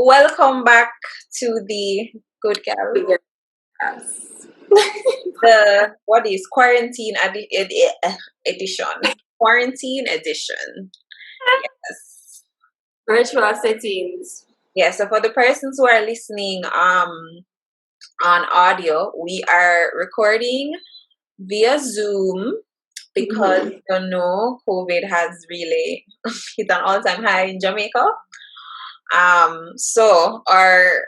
Welcome back to the Good Girl. Yes. The what is quarantine edition? Quarantine edition. Yes. Virtual settings. Yeah. So for the persons who are listening on audio, we are recording via Zoom because COVID has really hit an all-time high in Jamaica. So our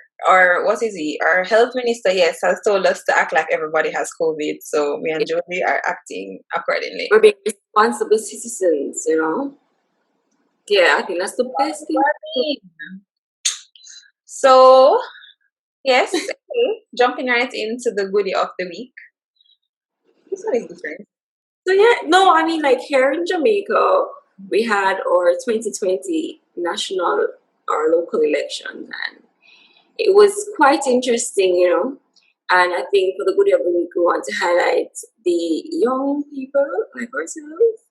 what is he? Our health minister, yes, has told us to act like everybody has COVID. So me and Jodi are acting accordingly. We're being responsible citizens, Yeah, I think that's the best thing. So yes, okay, jumping right into the goodie of the week. This one is different. So yeah, no, I mean, like here in Jamaica, we had our 2020 national or local elections, and it was quite interesting. And I think for the goodie of the week, we want to highlight the young people like ourselves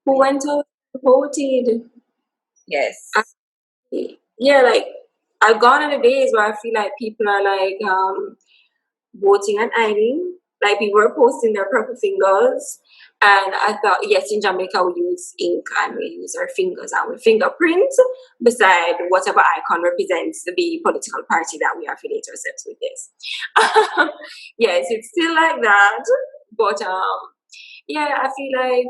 who went out and voted. Yes. Yeah, like I've gone on the days where I feel like people are like voting and hiding. Like people were posting their purple fingers. And I thought, yes, in Jamaica we use ink and we use our fingers and we fingerprint beside whatever icon represents the political party that we affiliate ourselves with this. Yes, it's still like that. But yeah, I feel like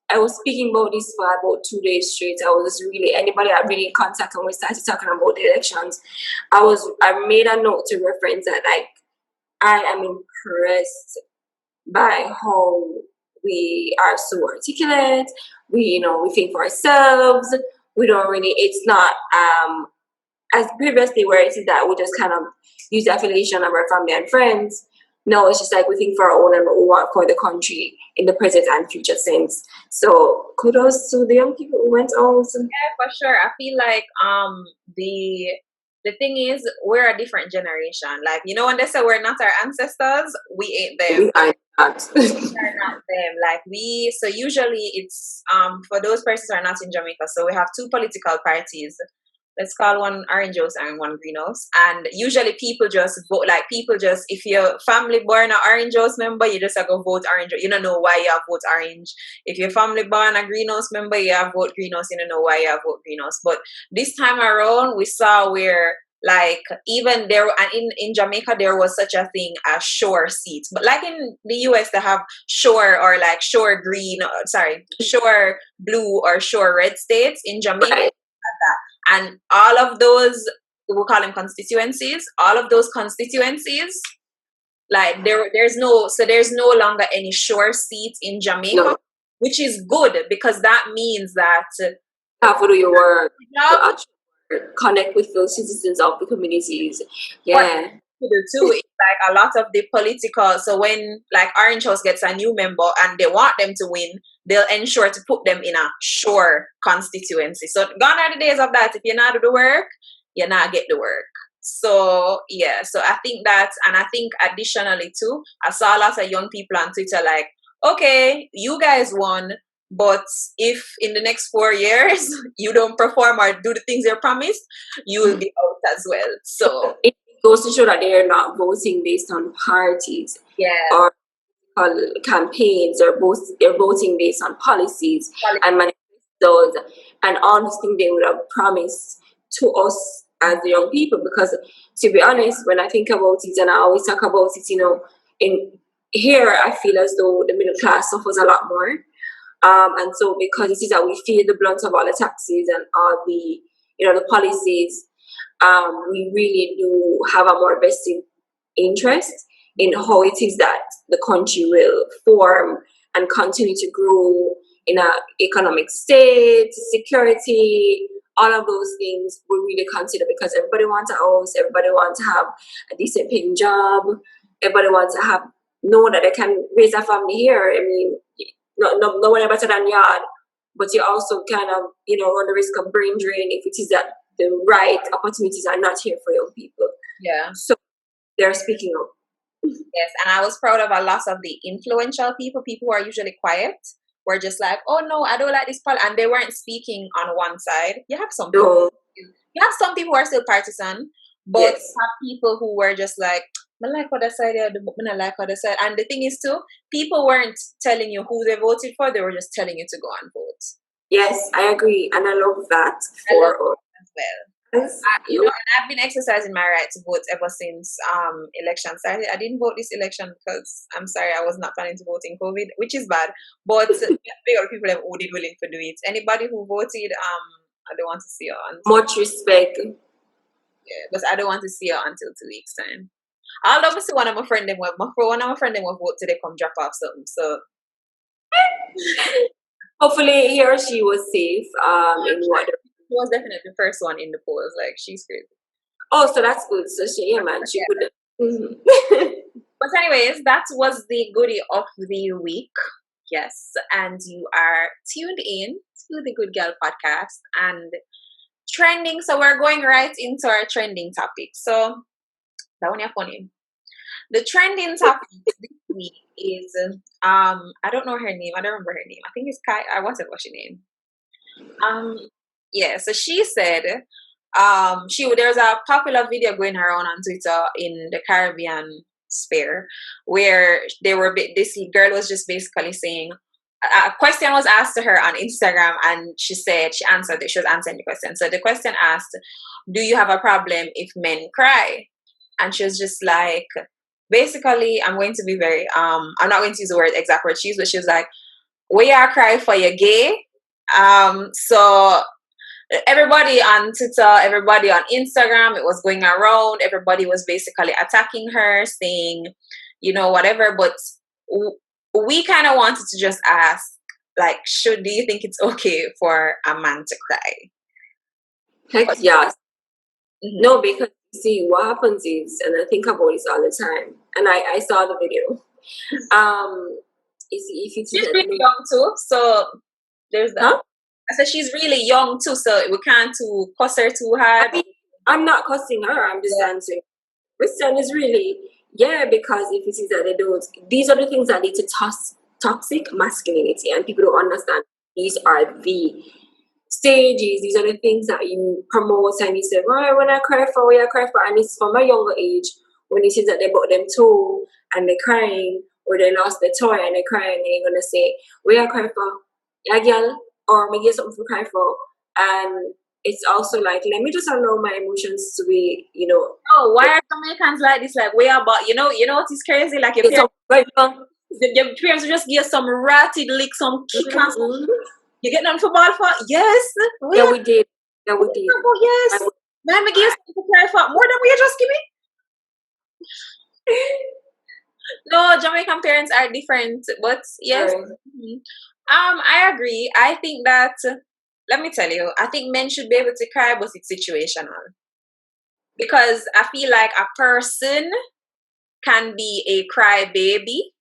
I was speaking about this for about 2 days straight. I was really anybody I really in contact when we started talking about the elections. I made a note to reference that like I am impressed by how we are so articulate. We think for ourselves. We don't really. It's not as previously where it is that we just kind of use the affiliation of our family and friends. No, it's just like we think for our own and what we want for the country in the present and future sense. So kudos to the young people who went out. Yeah, for sure. I feel like the thing is we're a different generation. Like, when they say we're not our ancestors, we ain't them. We are not. We are not them. Like so usually it's for those persons who are not in Jamaica, so we have two political parties. Let's call one orange house and one green house. And usually people just vote, like if your family born an orange house member, you just go vote orange. You don't know why you have vote orange. If your family born a greenhouse member, you have vote greenhouse. You don't know why you have vote greenhouse. But this time around, we saw where like even there and in Jamaica there was such a thing as shore seats. But like in the US they have shore or like shore green, shore blue or shore red states. In Jamaica, Right. and all of those, we call them constituencies, all of those constituencies, like there's no longer any shore seats in Jamaica. No. Which is good because that means that Have to do your work to actually connect with those citizens of the communities. Yeah. To do too is like a lot of the political, so when like Orange House gets a new member and they want them to win, they'll ensure to put them in a shore constituency. So gone are the days of that. If you're not do the work, you're not get the work. So yeah, so I think that, and I think additionally too, I saw a lot of young people on Twitter like, okay, you guys won, but if in the next 4 years you don't perform or do the things you're promised, you will be out as well. So it goes to show that they're not voting based on parties or campaigns, or they're voting based on policies and manifestos and all these things they would have promised to us as the young people. Because to be honest, when I think about it, and I always talk about it, in here I feel as though the middle class suffers a lot more. And so because it is that we feel the brunt of all the taxes and all the the policies, we really do have a more vested interest in how it is that the country will form and continue to grow in an economic state, security, all of those things we really consider, because everybody wants a house, everybody wants to have a decent paying job, everybody wants to know that they can raise a family here. I mean, no one better than yard, but you also kind of run the risk of brain drain if it is that the right opportunities are not here for young people. Yeah. So they're speaking up. Yes, and I was proud of a lot of the influential people who are usually quiet, were just like, oh no, I don't like this part, and they weren't speaking on one side. You have some people You have some people who are still partisan, but you have people who were just like, I like what I said, I like what I said. And the thing is too, people weren't telling you who they voted for, they were just telling you to go and vote. Yes, I agree, and I love that for as well. And I've been exercising my right to vote ever since election started. I didn't vote this election because I'm sorry, I was not planning to vote in COVID, which is bad. But bigger people have voted willing to do it. Anybody who voted, I don't want to see you much respect. Yeah, but I don't want to see you until 2 weeks time. I'll obviously one of my friend them will vote till they come drop off something. So hopefully he or she was safe. In what she was definitely the first one in the polls. Like she's crazy. Oh, so that's good. So she could. But anyways, that was the goodie of the week. Yes, and you are tuned in to the Good Girl podcast and trending. So we're going right into our trending topic. So that one funny. The trending topic this week is I don't know her name. I don't remember her name. I think it's Kai. I wanted what's her name. Yeah. So she said there's a popular video going around on Twitter in the Caribbean sphere where this girl was just basically saying a question was asked to her on Instagram, and she said she answered it. She was answering the question. So the question asked, "Do you have a problem if men cry?" And she was just like, basically, I'm going to be very I'm not going to use the exact word she used, but she was like, "We are cry for you gay." So everybody on Twitter, everybody on Instagram, it was going around. Everybody was basically attacking her, saying, whatever. But we kind of wanted to just ask, like, do you think it's okay for a man to cry? Heck yes. Mm-hmm. No, because see what happens is, and I think about this all the time, and I saw the video. She's really young too, so there's that. Huh? I said she's really young too, so we can't cuss her too hard. I mean, I'm not cussing her. I'm just answering. Question is really because if you see that they don't, these are the things that lead to toxic masculinity, and people don't understand. These are the stages. These are the things that you promote, and you say, "Right, when I cry for, and it's from a younger age when you see that they bought them toe and they're crying, or they lost their toy and they're crying, and you're gonna say, "We are crying for, yeah, girl," or maybe something to cry for, and it's also like, let me just allow my emotions to be, Oh, why are Jamaicans like this? Like, we are, but you know what is crazy? Like, your parents just give some ratted lick, some kick, mm-hmm. You get none for ball for? Yes. We did. Yeah, we did. Oh, yes. Man, me give something to cry for more than we just give me. No, Jamaican parents are different, but yes. Mm-hmm. I agree. I think that, let me tell you, I think men should be able to cry, but it's situational. Because I feel like a person can be a crybaby,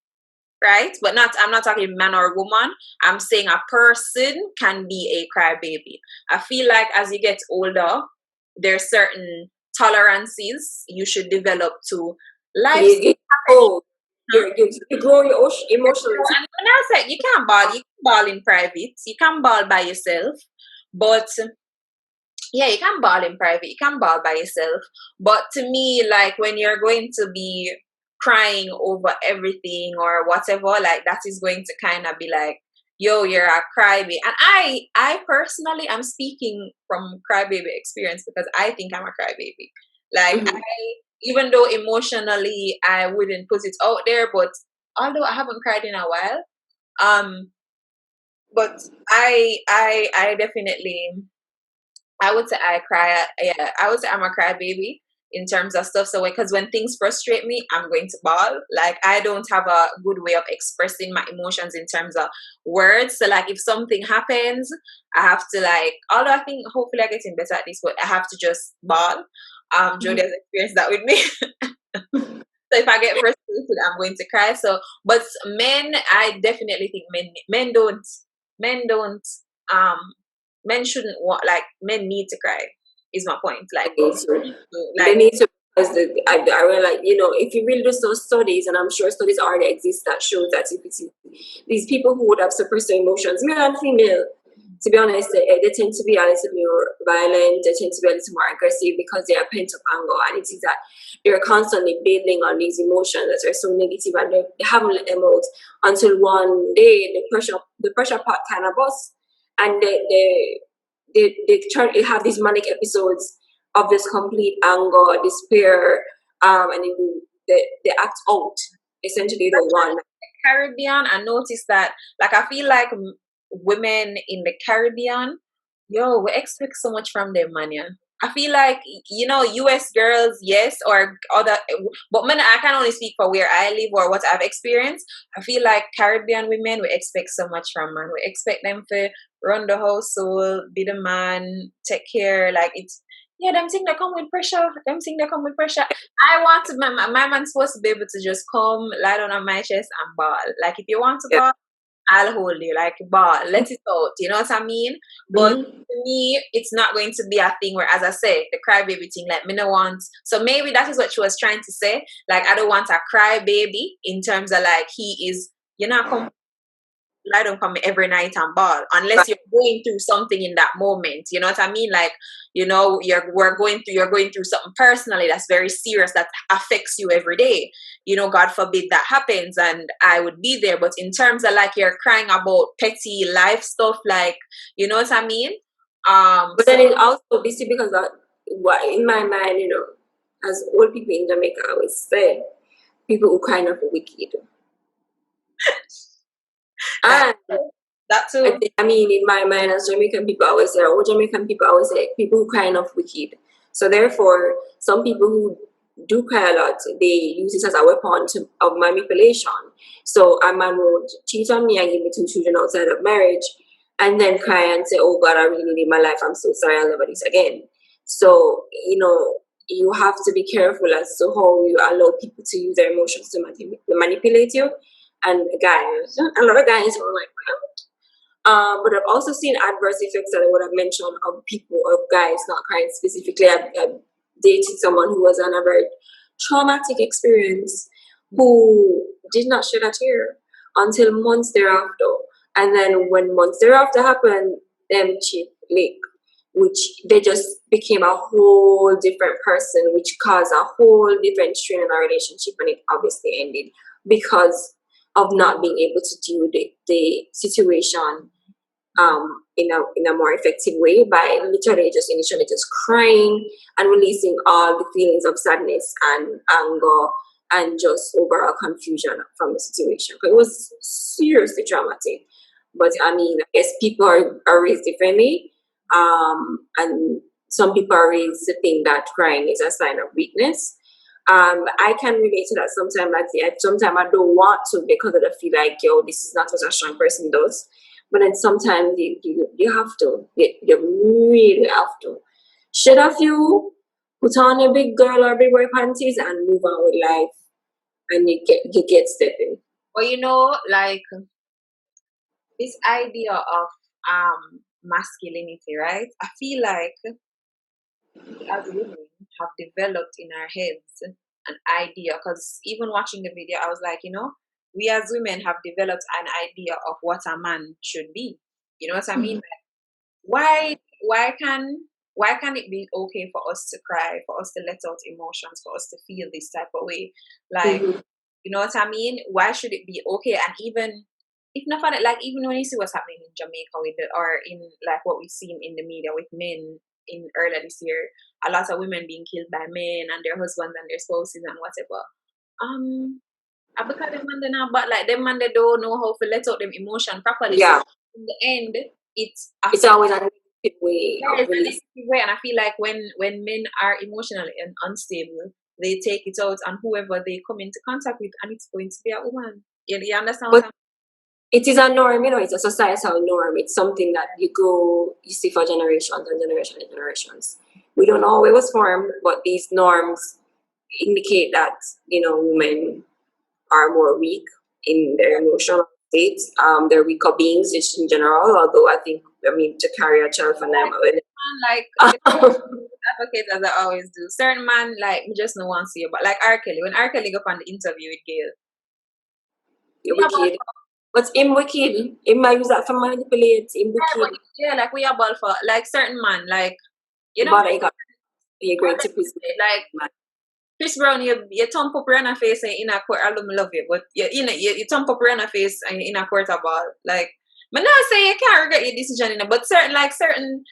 right? But I'm not talking man or woman. I'm saying a person can be a crybaby. I feel like as you get older, there's certain tolerances you should develop to life. You grow your emotions. And when I said you can ball in private, you can ball by yourself, but yeah, you can ball in private, you can ball by yourself. But to me, like when you're going to be crying over everything or whatever, like that is going to kind of be like, yo, you're a crybaby. And I personally am speaking from crybaby experience because I think I'm a crybaby. Like mm-hmm. Even though emotionally I wouldn't put it out there, but although I haven't cried in a while, but I definitely, I would say I cry. Yeah, I would say I'm a crybaby in terms of stuff. So because when things frustrate me, I'm going to bawl. Like I don't have a good way of expressing my emotions in terms of words. So like if something happens, I have to like, although I think hopefully I'm getting better at this, but I have to just bawl. Jodi has experienced that with me. So if I get frustrated, I'm going to cry. So, but men, I definitely think men shouldn't want, like, men need to cry, is my point. Like, they need to, because I really like, if you really do those studies, and I'm sure studies already exist that shows that if you see these people who would have suppressed their emotions, male and female, to be honest, they tend to be a little more violent, they tend to be a little more aggressive because they are pent up anger, and it is that they're constantly building on these emotions that are so negative, and they haven't let them out until one day the pressure pot kind of busts, and they have these manic episodes of this complete anger, despair, and they act out. Essentially, the one. Caribbean, I noticed that, like, I feel like women in the Caribbean, we expect so much from them, man. Yeah. I feel like, US girls, yes, or other, but man, I can only speak for where I live or what I've experienced. I feel like Caribbean women, we expect so much from man. We expect them to run the household, be the man, take care. Like, it's, them things that come with pressure. I want to, my man's supposed to be able to just come, lie down on my chest and bawl. Like, if you want to bawl, I'll hold you, like, ball, let it out, you know what I mean? But to me, it's not going to be a thing where, as I say, the crybaby thing, like, me no want. So maybe that is what she was trying to say. Like, I don't want a crybaby in terms of, like, he is, you're not come lie down for me every night and ball, unless you're going through something in that moment, you know what I mean? Like, you're going through something personally that's very serious that affects you every day, God forbid that happens, and I would be there. But in terms of, like, you're crying about petty life stuff, like, you know what I mean? But then it also, this is because in my mind, as old people in Jamaica always say, people who kind of wicked. And that too. I mean, in my mind, as Jamaican people always say, Jamaican people always say, people who cry enough wicked. So therefore, some people who do cry a lot, they use it as a weapon of manipulation. So a man would cheat on me and give me 2 children outside of marriage, and then cry and say, oh God, I really need my life. I'm so sorry, I'll never do this again. So, you have to be careful as to how you allow people to use their emotions to manipulate you. And guys, a lot of guys are like, but I've also seen adverse effects that I would have mentioned of people, of guys not crying specifically. I've dated someone who was on a very traumatic experience who did not shed a tear until months thereafter. And then when months thereafter happened, them cheap leak, which they just became a whole different person, which caused a whole different strain in our relationship, and it obviously ended because of not being able to deal with the situation in a more effective way by literally just initially just crying and releasing all the feelings of sadness and anger and just overall confusion from the situation. It was seriously traumatic. But I mean, I guess people are raised differently, and some people are raised to think that crying is a sign of weakness. I can relate to that sometimes. Like, sometimes I don't want to because I feel like, this is not what a strong person does. But then sometimes you have to. You really have to. Shed a few, put on your big girl or big boy panties, and move on with life. And you get stepping. Well, like, this idea of masculinity, right? I feel like as women have developed in our heads an idea, because even watching the video, I was like, we as women have developed an idea of what a man should be. You know what I mean? Like, why can it be okay for us to cry, for us to let out emotions, for us to feel this type of way? Like, you know what I mean? Why should it be okay? And even if not for that, like, even when you see what's happening in Jamaica or in, like, what we've seen in the media with men in earlier this year, a lot of women being killed by men and their husbands and their spouses and whatever. Because them man they not, but like them man they don't know how to let out them emotion properly. Yeah. So in the end, it's always a negative way. Yeah, it's a negative way, and I feel like when men are emotionally and unstable, they take it out on whoever they come into contact with, and it's going to be a woman. You understand what I'm saying? It is a norm, it's a societal norm. It's something that you see for generations and generations and generations. We don't know how it was formed, but these norms indicate that, women are more weak in their emotional states. They're weaker beings just in general, although to carry a child for them. Like, advocates, as I always do, certain man, like, we just no one see you, but like R. Kelly, when R. Kelly go on the interview with Gail, But him wicked. He might use that for manipulate. Him wicked. Yeah, like we are ball for like certain man, like you know. But I got be a great tip is like man. Chris Brown, you thump up Rihanna face in a court. I love you, but you thump up Rihanna face in a court of ball. Like, but not say you can't regret your decision in it, but certain.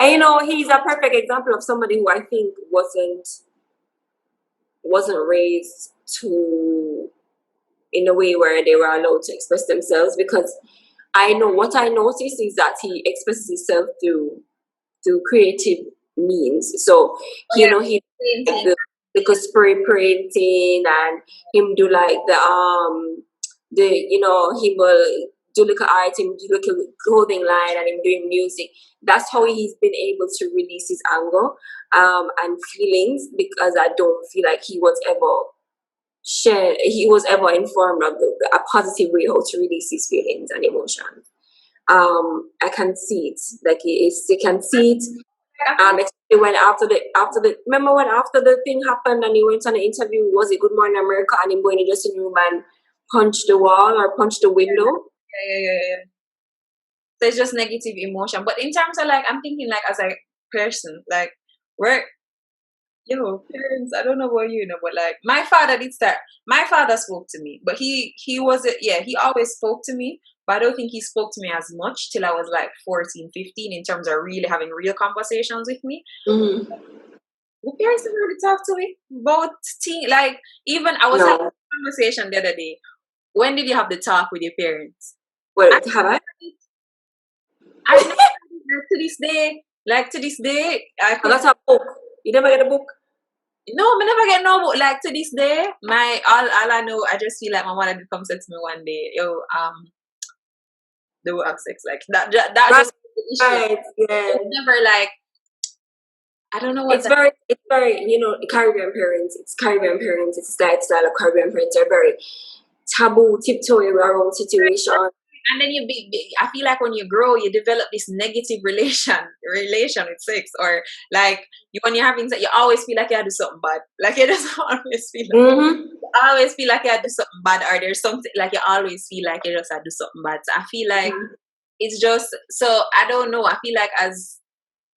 And you know, he's a perfect example of somebody who I think wasn't raised to in a way where they were allowed to express themselves, because I know what I noticed is that he expresses himself through creative means. So he the spray painting, and him do like he will do like art, him do like a clothing line, and him doing music. That's how he's been able to release his anger and feelings, because I don't feel like he was ever informed of a positive way how to release his feelings and emotions. I can see it. Like you can see it. When after the remember when after the thing happened and he went on an interview, was it Good Morning America, and him going to just a room and punch the wall or punch the window? Yeah. So it's just negative emotion. But in terms of like, I'm thinking like as a person, like parents, I don't know what you know, but like my father spoke to me, but he always spoke to me, but I don't think he spoke to me as much till I was like 14, 15 in terms of really having real conversations with me. Mm-hmm. My parents didn't really talk to me about things. Like, even I was having a conversation the other day. When did you have the talk with your parents? Well, have I? To this day, I got a book. You never get a book? No, I never get no book. Like, to this day, all I know, I just feel like my mother did come say to me one day, they will have sex. Like that just the issue. Right, yeah. It's never like, I don't know what it's very Caribbean parents. It's Caribbean parents. It's the style of Caribbean parents are very taboo, tiptoeing around situation. And then I feel like when you grow, you develop this negative relation with sex, or like when you're having sex, you always feel like you had to do something bad. Like you just always feel like you always feel like you had to do something bad, or there's something like you always feel like you just had to do something bad. So I feel like it's just, so I don't know. I feel like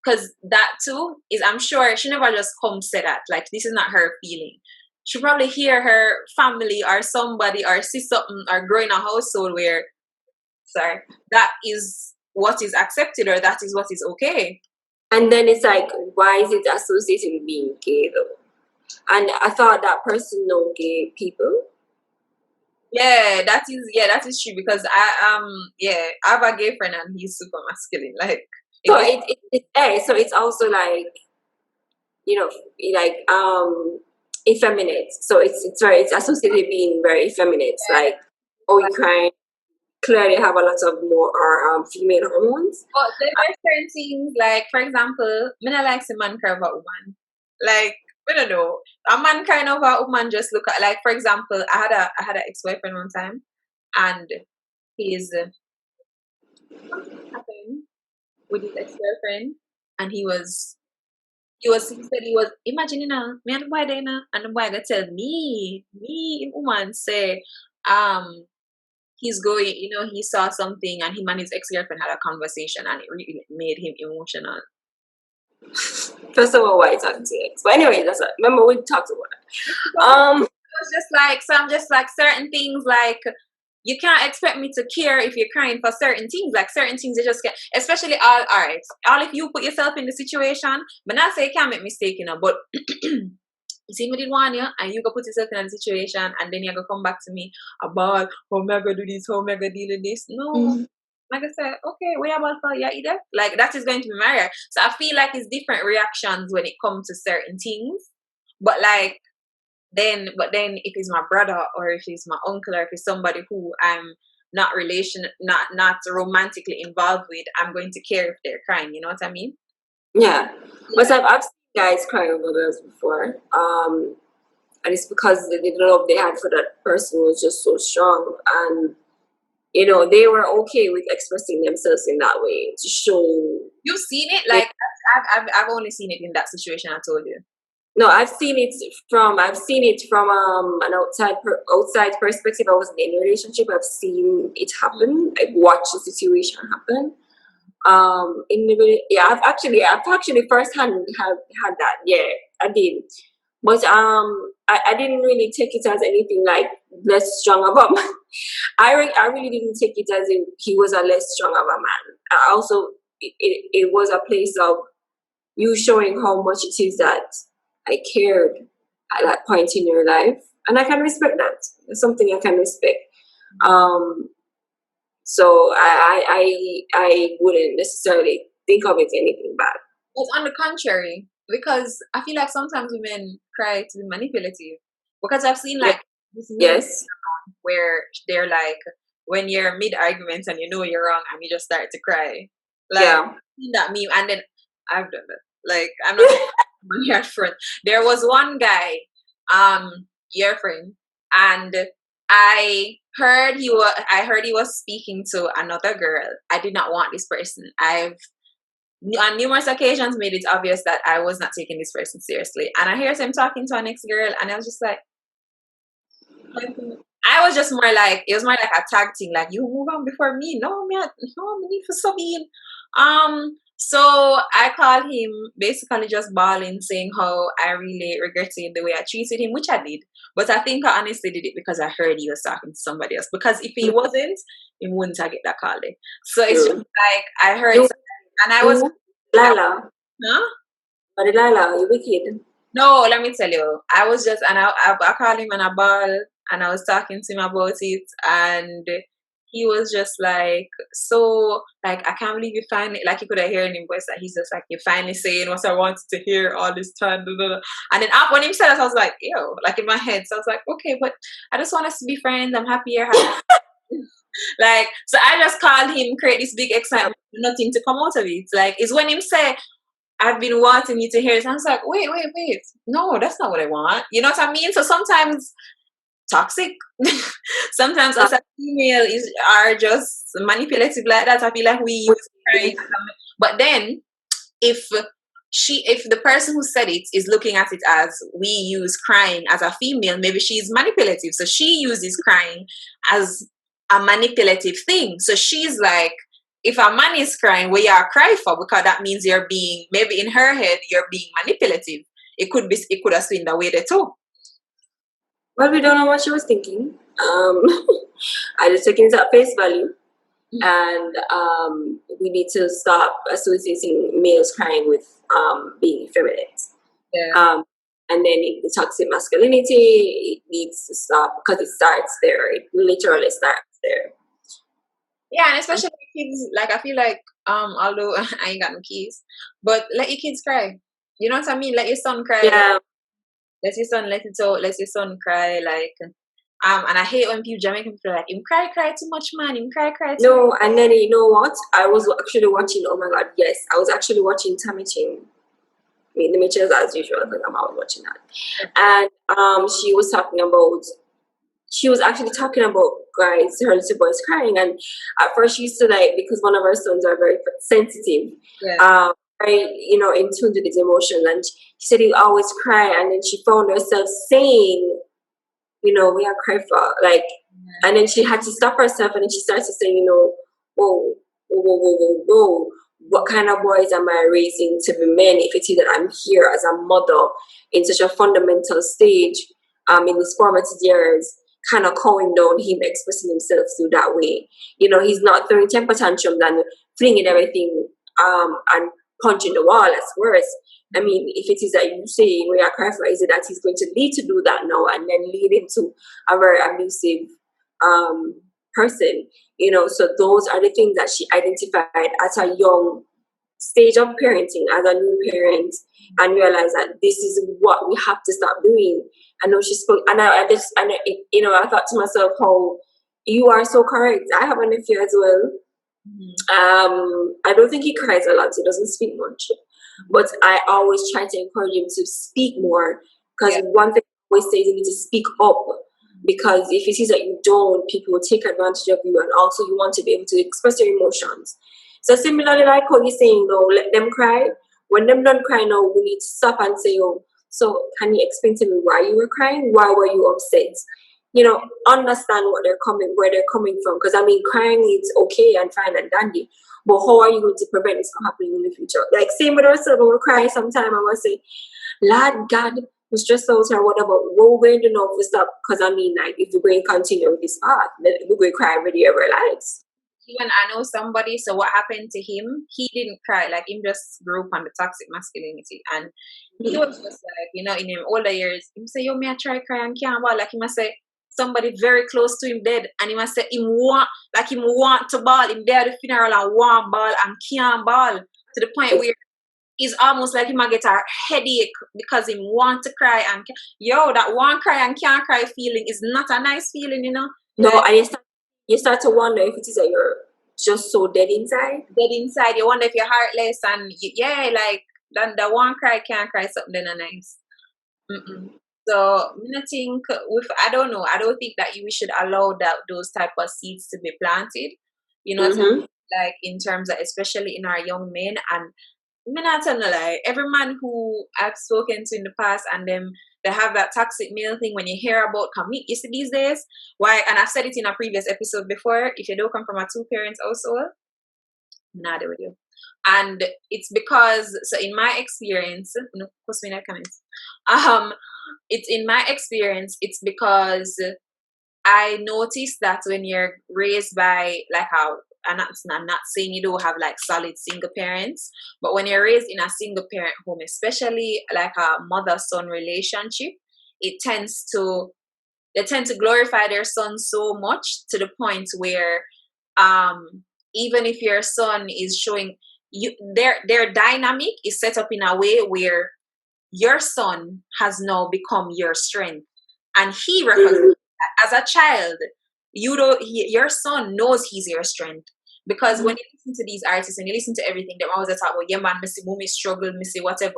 because that too is, I'm sure she never just come say that. Like, this is not her feeling. She probably hear her family or somebody or see something or grow in a household where that is what is accepted, or that is what is okay. And then it's like, why is it associated with being gay though? And I thought that person know gay people. Yeah, that is true, because I have a gay friend and he's super masculine. Like, so so it's also like, like effeminate. So it's associated with being very effeminate. Like, you crying. Clearly have a lot of more female hormones. But there are certain things, like, for example, I don't like a man cry over a woman. Like, I don't know, a man crying over a woman just look at, like, for example, I had an ex-boyfriend one time, and he's happened with his ex-girlfriend, and he said he was imagining me and the boy there, and the boy got tell me woman say he's going, he saw something, and him and his ex-girlfriend had a conversation, and it really made him emotional. First of all, why it's talking to ex? But anyway, that's what, remember we talked about it. It's just like, so I'm just like, certain things, like, you can't expect me to care if you're crying for certain things. Like, certain things you just get, especially all if you put yourself in the situation, but not say you can't make mistake, but you see me did one, and you go put yourself in a situation, and then you go come back to me about how am I gonna do this, how am I gonna deal with this. No. Like I said, okay, we about for you either. Like, that is going to be my reaction. So I feel like it's different reactions when it comes to certain things. But then if it's my brother, or if it's my uncle, or if it's somebody who I'm not romantically involved with, I'm going to care if they're crying. You know what I mean? Yeah. But I've seen guys cry over girls before. And it's because the love they had for that person was just so strong, and they were okay with expressing themselves in that way to show. You've seen it? Like, I've only seen it in that situation I told you. No, I've seen it from an outside perspective. I wasn't in a relationship. I've seen it happen. I've watched the situation happen. I've actually firsthand have had that. Yeah, I did. But I didn't really take it as anything like less strong of a man. I really didn't take it as if he was a less strong of a man. I also, it was a place of you showing how much it is that I cared at that point in your life, and I can respect that. It's something I can respect. So I wouldn't necessarily think of it anything bad. But on the contrary, because I feel like sometimes women cry to be manipulative. Because I've seen like this meme where they're like, when you're mid arguments and you know you're wrong and you just start to cry. Like I've seen that meme, and then I've done that. Like I'm not your friend. There was one guy, your friend, and I heard he was speaking to another girl. I did not want this person. I've on numerous occasions made it obvious that I was not taking this person seriously. And I hear him talking to an ex girl, and I was just like, I was just more like, it was more like a tag thing, like, you move on before me. No, me, no, me need for something. So I called him basically just bawling, saying how I really regretted the way I treated him, which I did. But I think I honestly did it because I heard he was talking to somebody else. Because if he wasn't, he wouldn't have get that call. So it's just like I heard, and I was Lala. Huh? But Lala, you wicked. No, let me tell you. I was just, and I called him and I bawled, and I was talking to him about it, and he was just like, so, like, I can't believe you finally, like, you could have heard in his voice that he's just like, you're finally saying what I wanted to hear all this time. Blah, blah, blah. And then when he said that, I was like, ew, like in my head. So I was like, okay, but I just want us to be friends. I'm happy you're happy. Like, so I just called him, create this big excitement, nothing to come out of it. Like, it's when him say, I've been wanting you to hear this. I was like, wait. No, that's not what I want. You know what I mean? So sometimes toxic. Sometimes us as female are just manipulative like that. I feel like we use crying. But then if the person who said it is looking at it as we use crying as a female, maybe she's manipulative. So she uses crying as a manipulative thing. So she's like, if a man is crying, what you are crying for? Because that means you're being, maybe in her head, you're being manipulative. It could have swing the way they too. Well, we don't know what she was thinking. I just took it at face value. And we need to stop associating males crying with being effeminate. Yeah. And then the toxic masculinity, it needs to stop because it starts there. It literally starts there. Yeah, and especially kids, like I feel like, although I ain't got no kids, but let your kids cry. You know what I mean? Let your son cry. Yeah. Let your son let it out. Let your son cry. Like, and I hate when people Jamaican feel like him cry too much, man. Him cry too No, much. And then you know what? I was actually watching. Oh my God, yes, I was actually watching Tammy Ching. I mean, the Mitchells as usual because I'm always watching that. And she was actually talking about guys, her little boys crying, and at first she used to like, because one of her sons are very sensitive, very in tune with his emotions, and she said he always cry, and then she found herself saying, we are cry for like, and then she had to stop herself, and then she started to say, whoa, what kind of boys am I raising to be men if it is that I'm here as a mother in such a fundamental stage in his formative years, kind of calling down him expressing himself through that way. He's not throwing temper tantrums and flinging everything and punching the wall. That's worse. I mean, if it is that you say we are crying for, is it that he's going to need to do that now and then lead into a very abusive person? So those are the things that she identified at a young stage of parenting as a new parent, and realized that this is what we have to stop doing. I know she spoke, and I thought to myself, how you are so correct. I have a nephew as well. I don't think he cries a lot. He doesn't speak much, but I always try to encourage him to speak more, because one thing I always say is you need to speak up, because if it is that you don't, people will take advantage of you, and also you want to be able to express your emotions. So similarly, like how you're saying, let them cry. When them don't cry now, we need to stop and say, So can you explain to me why you were crying? Why were you upset? Understand where they're coming from. Because I mean, crying is okay and fine and dandy, but how are you going to prevent this from happening in the future? Like same with ourselves, when we cry sometime, I was say, Lord God, we're stressed out or whatever. We're going to know if we stop. Because I mean, like, if we're going to continue with this path, then we're going to cry every day of our lives. Even I know somebody, so what happened to him, he didn't cry, like him just grew up on the toxic masculinity, and he was just like, in him older years, him say, yo, me I try cry and can't ball, like he must say somebody very close to him dead, and he must say him want to ball, him there at the funeral and want ball and can't ball, to the point where it's almost like he might get a headache because he want to cry and that want cry and can't cry feeling is not a nice feeling, No, and you start to wonder if it is that you're just so dead inside. Dead inside. You wonder if you're heartless and then the one cry can't cry something then nice. So I think I don't know. I don't think that we should allow those type of seeds to be planted. Like in terms of especially in our young men. And I'm not telling you, like every man who I've spoken to in the past and them they have that toxic male thing when you hear about commit. You see these days, why? And I've said it in a previous episode before. If you don't come from a 2-parent household, I'm not there with you. And it's because, so in my experience, no, post me in the comments. It's in my experience. It's because I noticed that when you're raised by like I'm not saying you don't have like solid single parents, but when you're raised in a single parent home, especially like a mother-son relationship, they tend to glorify their son so much to the point where even if your son is showing you their dynamic is set up in a way where your son has now become your strength, and he recognizes that as a child. Your son knows he's your strength. Because when you listen to these artists and you listen to everything, they're always talk about, yeah, man, missy mommy struggle, missy whatever.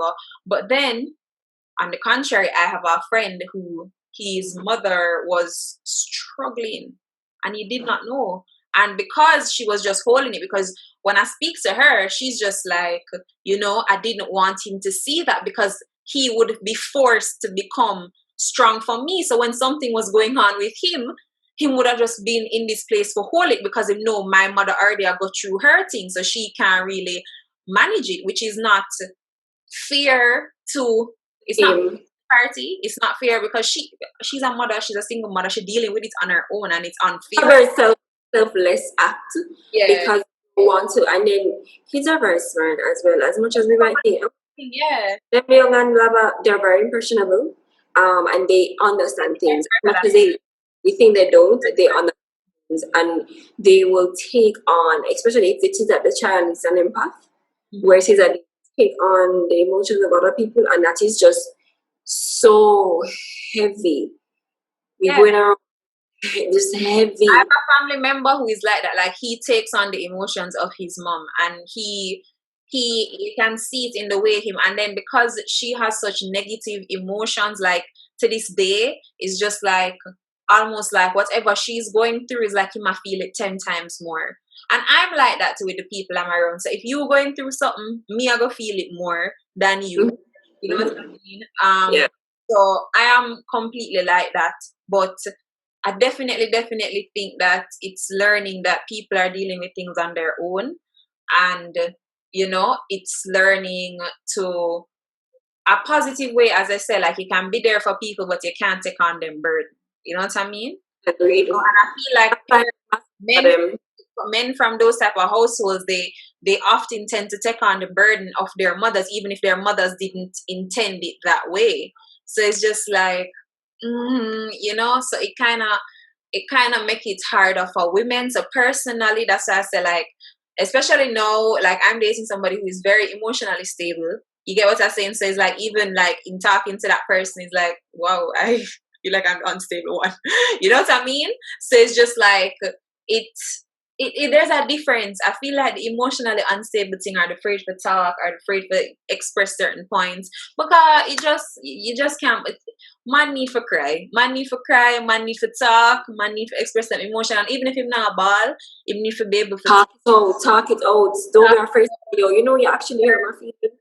But then, on the contrary, I have a friend who his mother was struggling and he did not know. And because she was just holding it, because when I speak to her, she's just like, I didn't want him to see that because he would be forced to become strong for me. So when something was going on with him, he would have just been in this place for hold it because he know my mother already got through her thing, so she can't really manage it, which is not fair to. It's not party. It's not fair because she's a mother. She's a single mother. She's dealing with it on her own, and it's unfair. Very selfless act because you want to, and then kids are very smart as well. As much as we might think, they're young and they're very impressionable, and they understand things. As much as we think they don't, they understand things, and they will take on, especially if it is that the child is an empath, where it is that they take on the emotions of other people, and that is just so heavy. We're going around just heavy. I have a family member who is like that. Like he takes on the emotions of his mom, and you can see it in the way him. And then because she has such negative emotions, like to this day, it's just like almost like whatever she's going through is like he might feel it 10 times more. And I'm like that too with the people I'm around. So if you're going through something, me I go feel it more than you. You know what I mean? So I am completely like that. But I definitely think that it's learning that people are dealing with things on their own, and it's learning to a positive way, as I said, like you can be there for people, but you can't take on them burden. You know what I mean? Agreed. And I feel like men from those type of households, they often tend to take on the burden of their mothers, even if their mothers didn't intend it that way. So it's just like, so it kind of make it harder for women. So personally, that's why I say, like, especially now, like I'm dating somebody who is very emotionally stable. You get what I'm saying? So it's like, even like in talking to that person, it's like, wow, I feel like I'm the unstable one. You know what I mean? So it's just like, there's a difference. I feel like the emotionally unstable thing are afraid to talk, or afraid to express certain points, because you just can't. Man need for cry, man need for talk, man need for express them emotion. And even if him not a ball, him need for be able to talk it out. Don't be afraid. You actually hurt my feelings.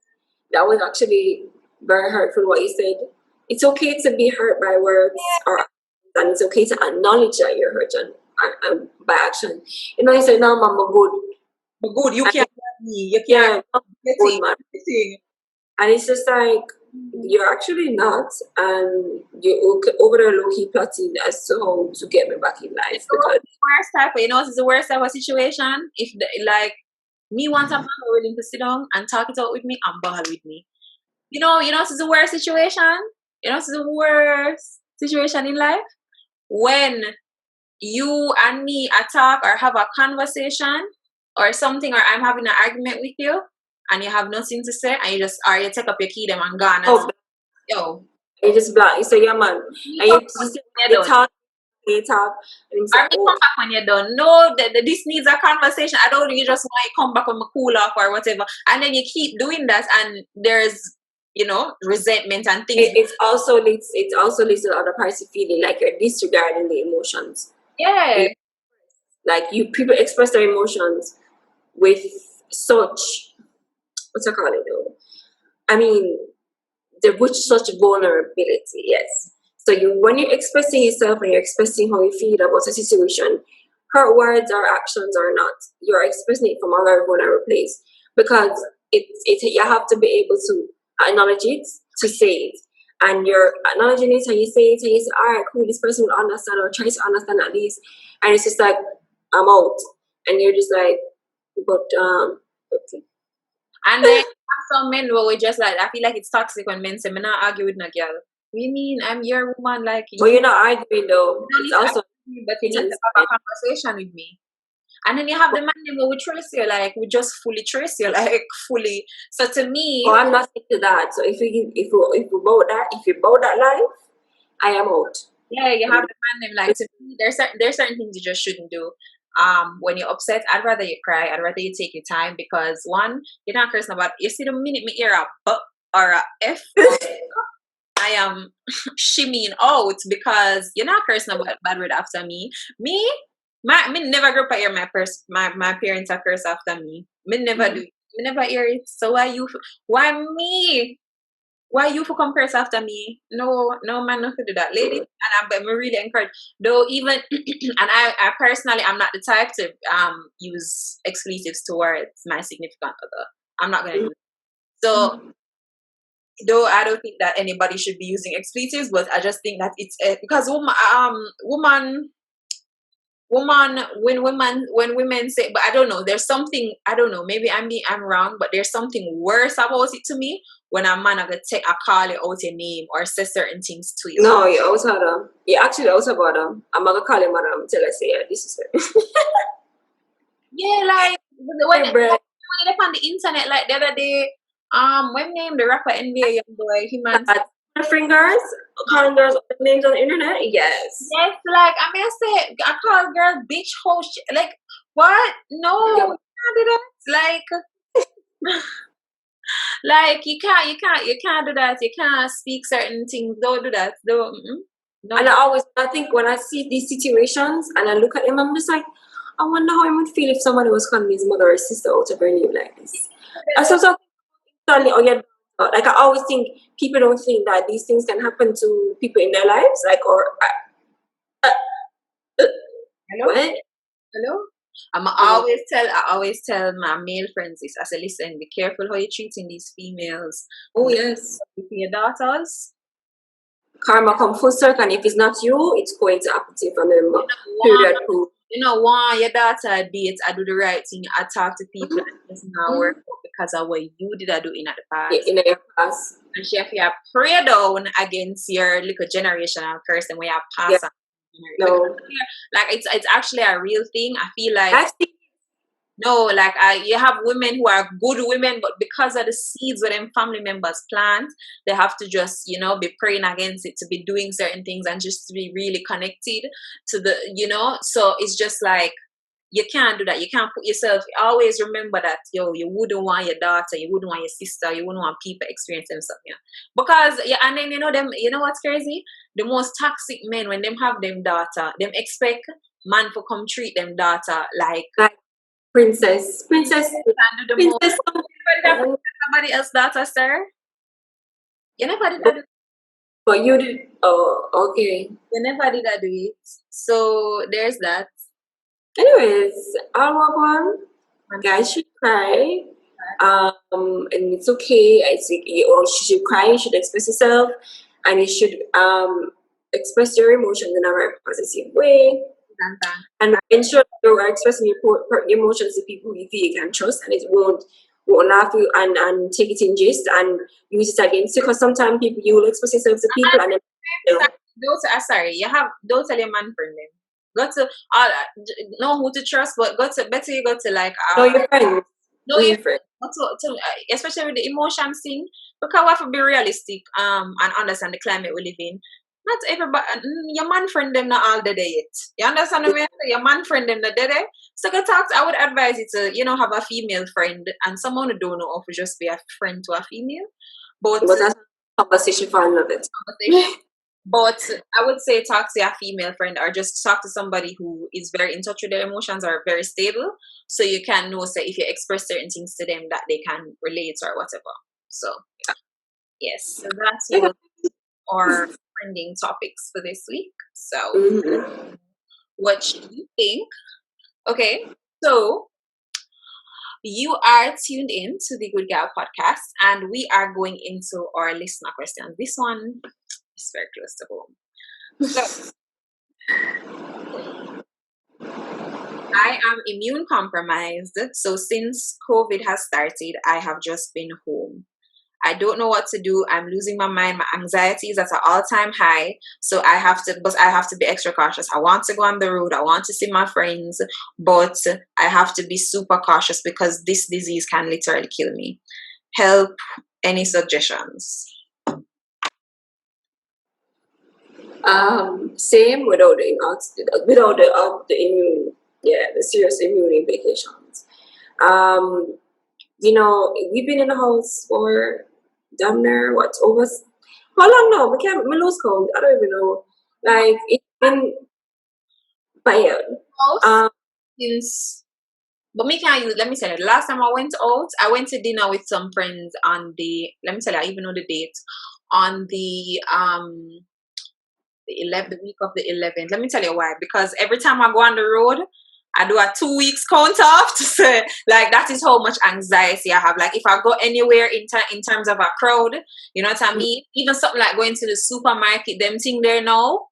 That was actually very hurtful what you said. It's okay to be hurt by words, and it's okay to acknowledge that you're hurt and by action. You know, you say, "No, mama, good." But good, you can't have me. You can't good, man. And it's just like, you're actually not, and you're over there low-key plotting as to how to get me back in life. It's the worst type of, it's the worst type of situation. If me want a man willing to sit down and talk it out with me and ball with me. It's the worst situation. It's the worst situation in life when you and me talk or have a conversation or something, or I'm having an argument with you and you have nothing to say and you take up your key them and gone. And you just block. You say, yeah, man. And you talk. You talk. And say, come back when you're done. No, this needs a conversation. I don't. You just want to come back when we cool off or whatever, and then you keep doing that, and there's resentment and things. It also leads to the other party feeling like you're disregarding the emotions. Yeah. Like people express their emotions with such, what's I call it though? I mean, with such vulnerability, yes. So when you're expressing yourself and you're expressing how you feel about a situation, her words or actions are not. You're expressing it from a very vulnerable place because you have to be able to acknowledge it, to say it. And you're acknowledging it and you say it and you say, all right, cool, this person will understand or try to understand at least. And it's just like, I'm out. And you're just like, but, okay. And then some men will just like, I feel like it's toxic when men say, I'm not argue with no girl. What do you mean? I'm your woman, like. Well, you're not arguing though. It's also. But you need to have a conversation with me. And then you have the man who will trace you, like, we just fully trace you, like, fully. So to me. Oh, I'm not into that. So if you bow that life, I am out. Yeah, you have the man like, to me, there's certain things you just shouldn't do. When you're upset, I'd rather you cry. I'd rather you take your time because one, you're not cursing about. You see, the minute me hear a B or a F, I am shimmying out because you're not cursing about bad word after me. Me never grew up to hear my parents are curse after me. Me never do. Me never hear it. So why me? Why you for come curse after me? No man, not to do that, lady. And I'm really encouraged. Though even and I personally, I'm not the type to use expletives towards my significant other. I'm not gonna do it. So though I don't think that anybody should be using expletives, but I just think that it's because woman when women say, but I don't know, there's something, I don't know, maybe I'm wrong, but there's something worse about it to me when a man gonna take a call you out your name or say certain things to you. No, you also had them. You actually also about them. I'm not gonna call him madam until I say, yeah, this is it. Yeah, like when you're on the internet, like the other day, when named the rapper NBA young boy, he man fingers, calling girls names on the internet. Yes, like I mean, I call girl bitch host. Like what? No, you can't do that. Like you can't do that. You can't speak certain things. Don't do that. Don't. No. And I think when I see these situations and I look at him, I'm just like, I wonder how he would feel if somebody was calling his mother or sister out of her name like this. I sometimes like I always think people don't think that these things can happen to people in their lives, like hello. What? Hello. I always tell my male friends this. I say, listen, be careful how you're treating these females. Oh yes, with your daughters. Karma come full circle, and if it's not you, it's going to happen to your member. Period. Why your daughter dates, I do the right thing. I talk to people and it's not work out because of what you did I do in the past. In your past. And she have to pray down against your little generational curse and where you pass on. No. Like it's actually a real thing. I feel like no, like you have women who are good women, but because of the seeds that them family members plant, they have to just, be praying against it, to be doing certain things and just to be really connected to the, so it's just like, you can't do that. You can't put yourself, always remember that, you wouldn't want your daughter, you wouldn't want your sister, you wouldn't want people experiencing something. Because, and then, them, what's crazy? The most toxic men, when them have them daughter, them expect man to come treat them daughter like Princess. Somebody else's daughter, sir. You never did that. But you did. Oh, okay. You never did that do it. So there's that. Anyways, I'll walk on. Guys should cry. And it's okay. She should cry. You should express yourself, and you should express your emotions in a very positive way. And ensure that you are expressing your emotions to people you feel you can trust, and it won't laugh you and take it in jest and use it against you. Because sometimes people, you will express yourself to people and then, don't tell your man friend them. Go to know who to trust, but better you go to like know your friends. Know your friends. Especially with the emotions thing, because we have to be realistic and understand the climate we live in. Not everybody, your man friend them not all the day yet. You understand what I mean? Your man friend them not the day. So I would advise you to, have a female friend and someone who don't know if just be a friend to a female. But that's a conversation for another time. But I would say talk to a female friend or just talk to somebody who is very in touch with their emotions or very stable, so you can know, say, if you express certain things to them that they can relate or whatever. So yes, so that's our trending topics for this week. So what do you think? Okay, so you are tuned in to the Good Gal podcast, and we are going into our listener questions. This one is very close to home. So, I am immune compromised. So since COVID has started, I have just been home. I don't know what to do. I'm losing my mind. My anxiety is at an all-time high. So I have to be extra cautious. I want to go on the road. I want to see my friends, but I have to be super cautious because this disease can literally kill me. Help. Any suggestions? Same without the immune, the serious immune implications. We've been in the house for damn near over how long now? We lose count. I don't even know. Like it's been since. But let me tell you, the last time I went out, I went to dinner with some friends let me tell you, I even know the date, on the 11th, the week of the 11th. Let me tell you why. Because every time I go on the road, I do a 2 weeks count off to say, like, that is how much anxiety I have. Like, if I go anywhere in terms of a crowd, you know what I mean? Even something like going to the supermarket, them thing there now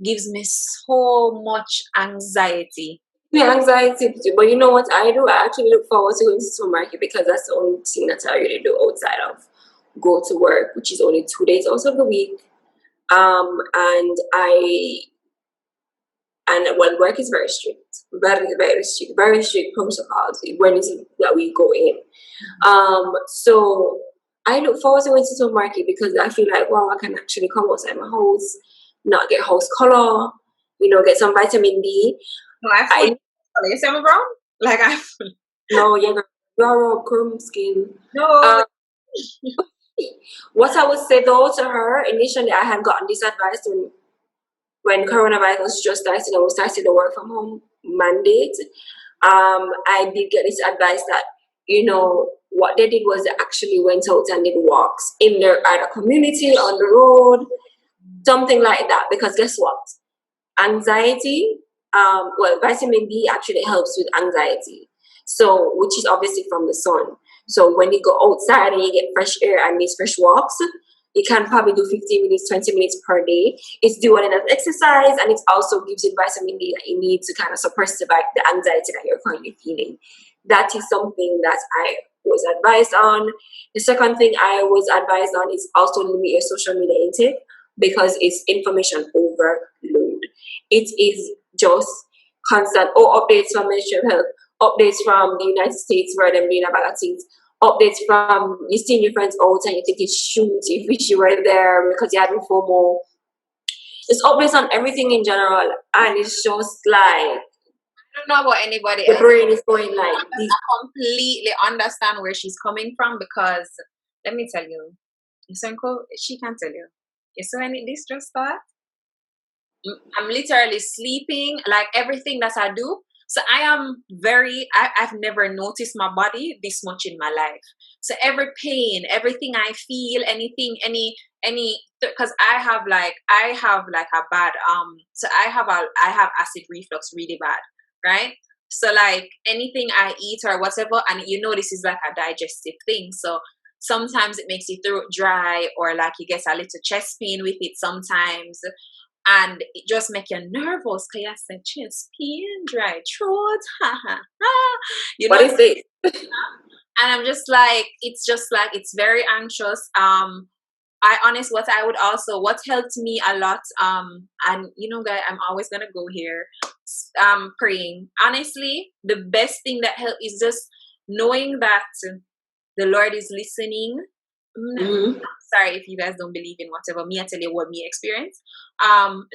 gives me so much anxiety. Yeah, anxiety. But you know what I do? I actually look forward to going to the supermarket because that's the only thing that I really do outside of go to work, which is only 2 days out of the week. Work is very strict, very strict protocols when that we go in. So I look forward to going to the supermarket because I feel like, wow, I can actually come outside my house, not get house color, get some vitamin D. No, you see me brown? Like I. No, you're cream skin. No. What I would say though to her, initially I had gotten this advice when coronavirus just started and we started the work from home mandate. I did get this advice that, what they did was they actually went out and did walks in their either community, on the road, something like that. Because guess what? Anxiety, vitamin D actually helps with anxiety. So, which is obviously from the sun. So when you go outside and you get fresh air and these fresh walks, you can probably do 15 minutes, 20 minutes per day. It's doing enough exercise, and it also gives you vitamin D that you need to kind of suppress the anxiety that you're currently feeling. That is something that I was advised on. The second thing I was advised on is also limit your social media intake because it's information overload. It is just constant updates from Ministry of Health, updates from the United States where they're doing about things, updates from you seeing your friends out and you think it's shoot, you wish you were there because you had FOMO. It's updates on everything in general, and it's just like I don't know about anybody else. The brain is going like this. I completely understand where she's coming from because let me tell you, she can tell you. You saw this just start? I'm literally sleeping, like everything that I do. So I've never noticed my body this much in my life. So every pain, everything I feel, anything, because I have like a bad, so I have acid reflux really bad, right? So like anything I eat or whatever, and this is like a digestive thing. So sometimes it makes your throat dry, or like you get a little chest pain with it sometimes. And it just make you nervous because you say chest pain, dry throat, What is it? And I'm just like, it's very anxious. What helped me a lot, and guys, I'm always gonna go here, praying. Honestly, the best thing that helped is just knowing that the Lord is listening. Sorry if you guys don't believe in whatever me I tell you what me experience.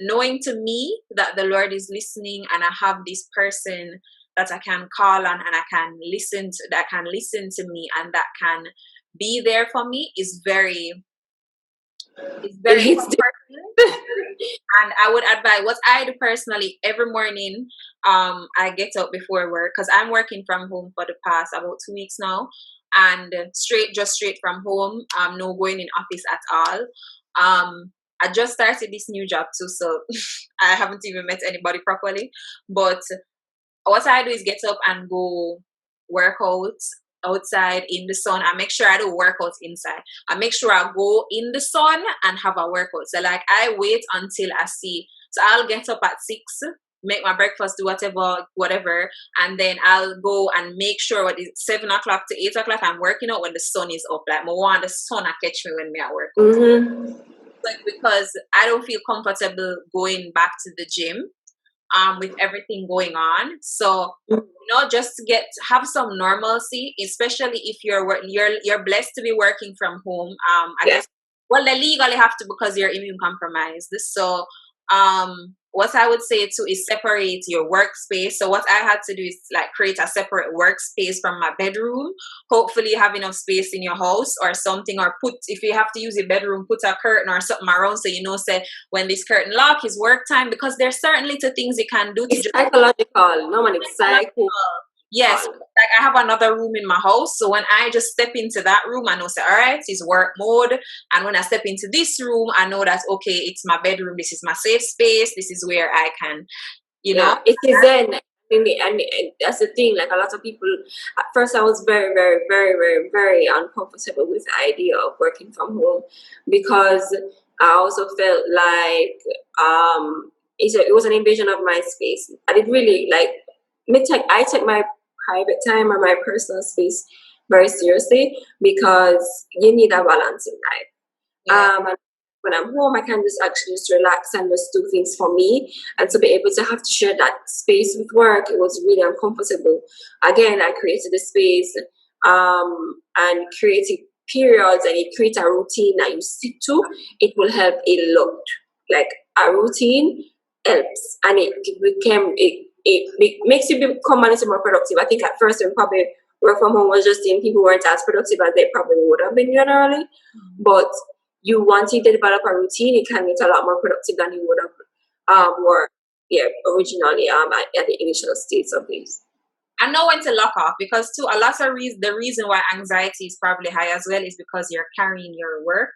Knowing to me that the Lord is listening, and I have this person that I can call on, and I can listen to, that can listen to me, and that can be there for me is very important. And I would advise what I do personally every morning. I get up before work because I'm working from home for the past about 2 weeks now, and straight from home. No going in office at all. I just started this new job too, so I haven't even met anybody properly. But what I do is get up and go work out outside in the sun. I make sure I do workouts inside. I make sure I go in the sun and have a workout. So like I wait until I see. So I'll get up at 6, make my breakfast, do whatever, and then I'll go and make sure what is 7 o'clock to 8 o'clock I'm working out when the sun is up. Like I want the sun to catch me when me at work. Like because I don't feel comfortable going back to the gym. With everything going on, so just to have some normalcy, especially if you're blessed to be working from home. I guess they legally have to because you're immune compromised. So what I would say too is separate your workspace. So what I had to do is like create a separate workspace from my bedroom. Hopefully you have enough space in your house or something, or if you have to use your bedroom, put a curtain or something around so say when this curtain lock is work time, because there's certain little things you can do to it's psychological. No man, it's psychological. Yes, like I have another room in my house, so when I just step into that room, I know say, all right, it's work mode. And when I step into this room, I know that okay, it's my bedroom. This is my safe space. This is where I can, it is then. And that's the thing. Like a lot of people, at first, I was very, very, very, very, very uncomfortable with the idea of working from home because I also felt like it was an invasion of my space. I didn't really like. I take my private time or my personal space very seriously because you need a balance in life. And when I'm home, I can just relax and just do things for me. And to be able to have to share that space with work, it was really uncomfortable. Again, I created a space and created periods, and you create a routine that you stick to. It will help a lot. Like a routine helps, and it makes you become a little more productive. I think at first when probably work from home was just in people who weren't as productive as they probably would have been generally. But once you develop a routine, it can get a lot more productive than you would have originally at the initial states of things. I know when to lock off, because too a lot of the reason why anxiety is probably high as well is because you're carrying your work.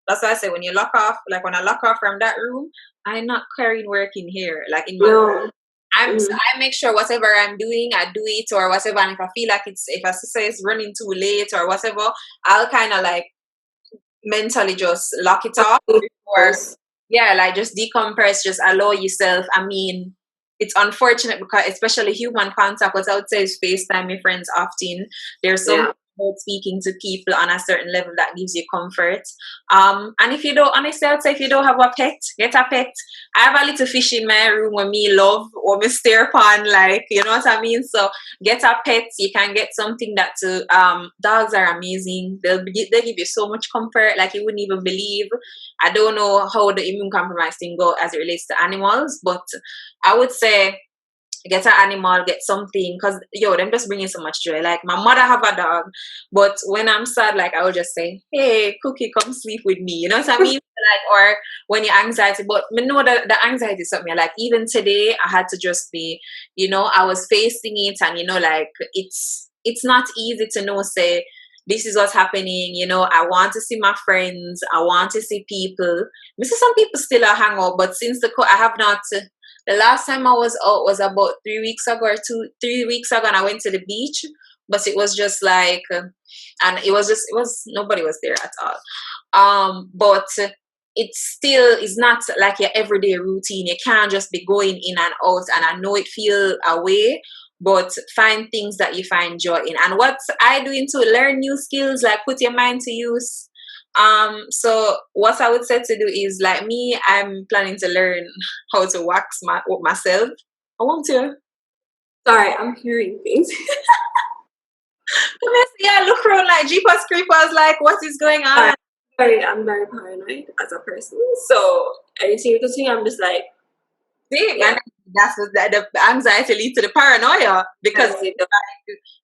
That's why I say when you lock off, like when I lock off from that room, I'm not carrying work in here, like in my room. So I make sure whatever I'm doing, I do it or whatever. And if I feel like if a sister is running too late or whatever, I'll kind of like mentally just lock it off. Or like just decompress, just allow yourself. I mean, it's unfortunate because especially human contact, what I would say is FaceTime your friends often. There's so speaking to people on a certain level that gives you comfort. And if you don't, honestly, I would say if you don't have a pet, get a pet. I have a little fish in my room where me love or me stare upon, like, you know what I mean? So get a pet. You can get something that dogs are amazing. They give you so much comfort, like you wouldn't even believe. I don't know how the immune compromised thing go as it relates to animals, but I would say get an animal, get something, because them just bringing so much joy. Like my mother have a dog, but when I'm sad, like I would just say, hey Cookie, come sleep with me, you know what I mean? Like, or when you're anxiety, but me know that the anxiety is something like even today I had to just be, I was facing it, and like it's not easy to know, say this is what's happening, I want to see my friends, I want to see people. I see some people still are hang out, but since I have not. The last time I was out was about 3 weeks ago or 3 weeks ago, and I went to the beach, but it was just like, and it was nobody was there at all. But it still is not like your everyday routine. You can't just be going in and out, and I know it feel away, but find things that you find joy in. And what I doing to learn new skills, like put your mind to use. So what I would say to do is, like me, I'm planning to learn how to wax myself. I want to. Sorry, I'm hearing things. Yeah, look around like Jeepers Creepers, like what is going on? I'm very paranoid as a person. So anything you see, I'm just like, and that's what the anxiety leads to the paranoia, because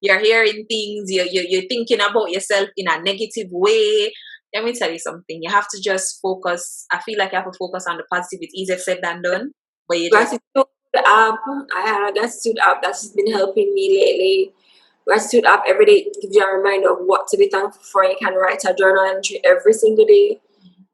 you're hearing things, you're thinking about yourself in a negative way. Let me tell you something. You have to just focus. I feel like you have to focus on the positive. It's easier said than done. But you just app. I had a gratitude app that's been helping me lately. Gratitude app every day gives you a reminder of what to be thankful for. You can write a journal entry every single day.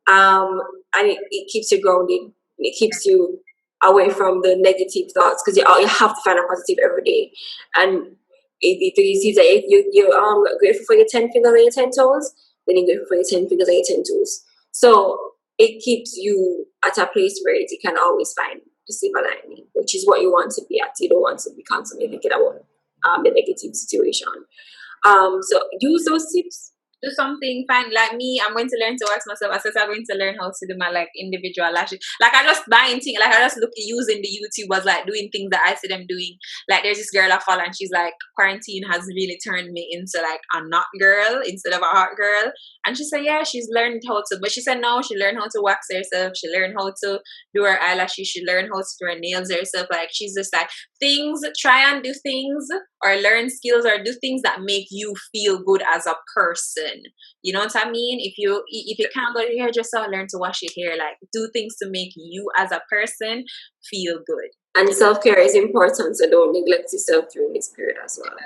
And it keeps you grounded. It keeps you away from the negative thoughts, because you have to find a positive every day. And if you see that if you're grateful for your 10 fingers and your 10 toes, then you're grateful for your 10 fingers and your 10 toes. So it keeps you at a place where you can always find the silver lining, which is what you want to be at. You don't want to be constantly thinking about the negative situation. So use those tips. Do something, fine. Like me, I'm going to learn to wax myself. I said I'm going to learn how to do my like individual lashes. Like I just buying things, like I just look at using the YouTubers, like doing things that I see them doing. Like there's this girl I follow, and she's like, quarantine has really turned me into like a not girl instead of a hot girl. And she said, yeah, she's learned how to, but she said no, she learned how to wax herself. She learned how to do her eyelashes. She learned how to do her nails herself. Like she's just like try and do things or learn skills or do things that make you feel good as a person. You know what I mean? If you can't go to the hairdresser, learn to wash your hair. Like do things to make you as a person feel good. And self-care is important, so don't neglect yourself during this period as well.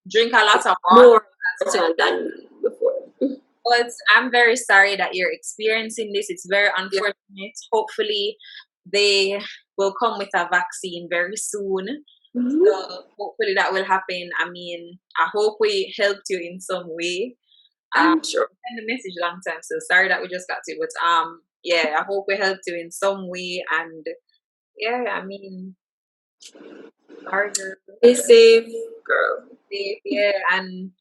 Drink a lot of water. More than before. But I'm very sorry that you're experiencing this. It's very unfortunate. Hopefully they will come with a vaccine very soon. Mm-hmm. So hopefully that will happen. I mean, I hope we helped you in some way. I'm sure. Send the message long time, so sorry that we just got to it. But yeah, I hope we helped you in some way. And yeah, I mean, sorry, girl. Be safe, girl. Safe, yeah. And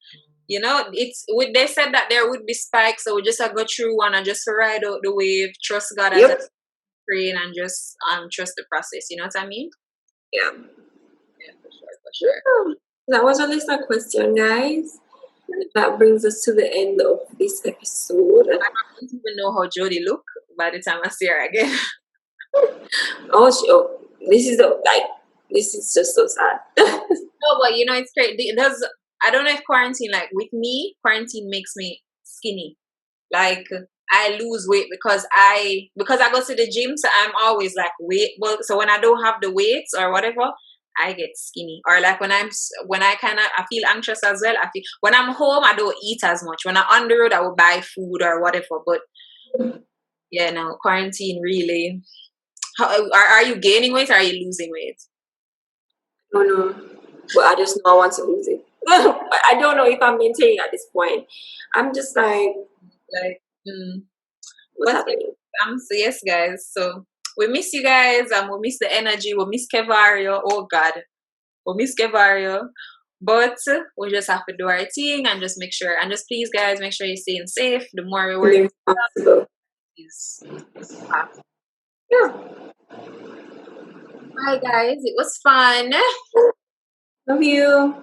they said that there would be spikes, so we just go through one and just ride out the wave, trust God as a praying, and just trust the process. You know what I mean? Yeah. Yeah, for sure. That was a list of question, guys. That brings us to the end of this episode. I don't even know how Jodi look by the time I see her again. This is just so sad. No, but it's great. I don't know if quarantine, like with me, quarantine makes me skinny. Like I lose weight because I go to the gym, so I'm always like weight. Well, so when I don't have the weights or whatever, I get skinny. Or like when I feel anxious as well. I feel when I'm home, I don't eat as much. When I'm on the road, I will buy food or whatever. But yeah, no, quarantine really. Are you gaining weight or are you losing weight? I don't know, but I just know I want to lose it. I don't know if I'm maintaining at this point. I'm just what's happening? So yes, guys. So we miss you guys. We miss the energy. We miss Kevario. Oh God, we miss Kevario. But we just have to do our thing and just make sure. And just please, guys, make sure you're staying safe. The more we work, yeah. Bye, guys. It was fun. Love you.